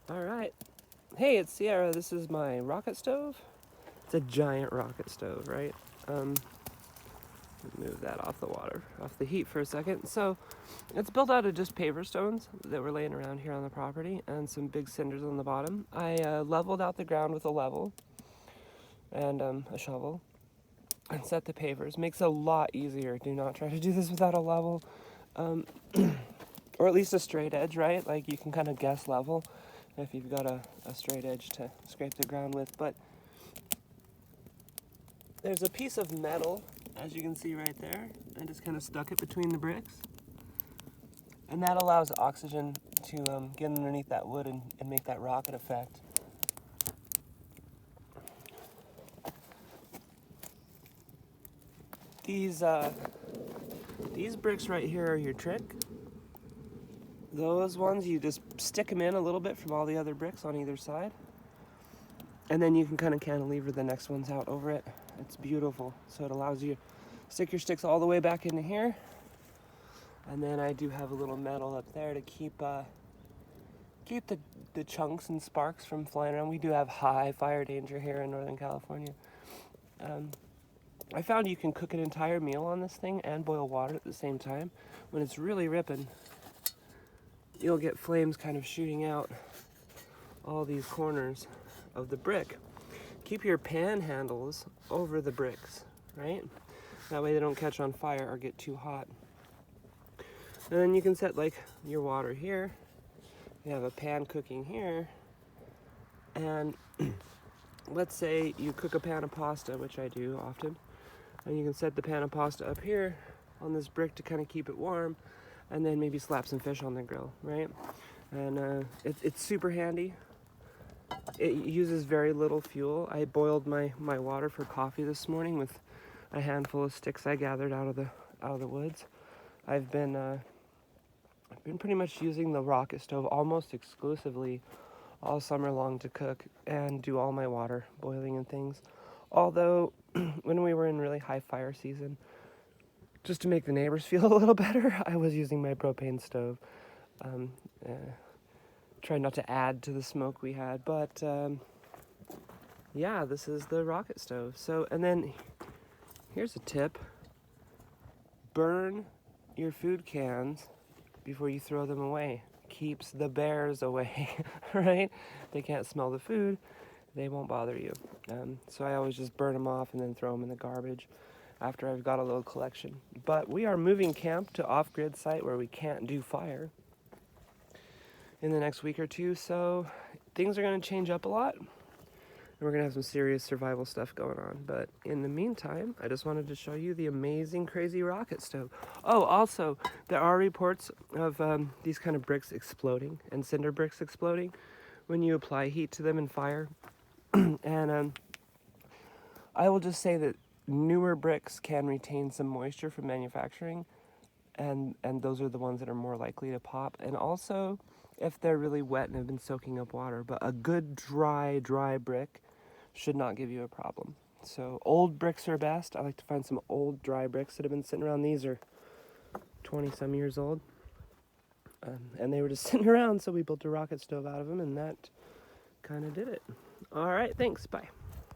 All right. Hey, it's Sierra. This is my rocket stove. It's a giant rocket stove, right? Move that off the heat for a second. So it's built out of just paver stones that were laying around here on the property and some big cinders on the bottom. I leveled out the ground with a level and a shovel and set the pavers. Makes it a lot easier. Do not try to do this without a level. Or at least a straight edge, right? Like you can kind of guess level if you've got a straight edge to scrape the ground with. But there's a piece of metal, as you can see right there. I just kind of stuck it between the bricks. And that allows oxygen to get underneath that wood and make that rocket effect. These bricks right here are your trick. Those ones, you just stick them in a little bit from all the other bricks on either side. And then you can kind of cantilever the next ones out over it. It's beautiful. So it allows you to stick your sticks all the way back into here. And then I do have a little metal up there to keep the chunks and sparks from flying around. We do have high fire danger here in Northern California. I found you can cook an entire meal on this thing and boil water at the same time. When it's really ripping, you'll get flames kind of shooting out all these corners of the brick. Keep your pan handles over the bricks, right? That way they don't catch on fire or get too hot. And then you can set like your water here. You have a pan cooking here. And let's say you cook a pan of pasta, which I do often. And you can set the pan of pasta up here on this brick to kind of keep it warm. And then maybe slap some fish on the grill, right? And it's super handy. It uses very little fuel. I boiled my water for coffee this morning with a handful of sticks I gathered out of the woods. I've been pretty much using the rocket stove almost exclusively all summer long to cook and do all my water boiling and things. Although when we were in really high fire season, just to make the neighbors feel a little better, I was using my propane stove. Try not to add to the smoke we had, but yeah, this is the rocket stove. So, and then here's a tip: burn your food cans before you throw them away. Keeps the bears away, right? They can't smell the food, they won't bother you. So I always just burn them off and then throw them in the garbage after I've got a little collection. But we are moving camp to off-grid site where we can't do fire in the next week or two, so things are going to change up a lot, and we're going to have some serious survival stuff going on. But in the meantime, I just wanted to show you the amazing, crazy rocket stove. Oh, also, there are reports of these kind of bricks exploding and cinder bricks exploding when you apply heat to them in fire. And I will just say that newer bricks can retain some moisture from manufacturing, and those are the ones that are more likely to pop. And also, if they're really wet and have been soaking up water. But a good dry brick should not give you a problem. So old bricks are best. I like to find some old dry bricks that have been sitting around. These are 20 some years old. And they were just sitting around, so we built a rocket stove out of them, and that kind of did it. All right, thanks, bye.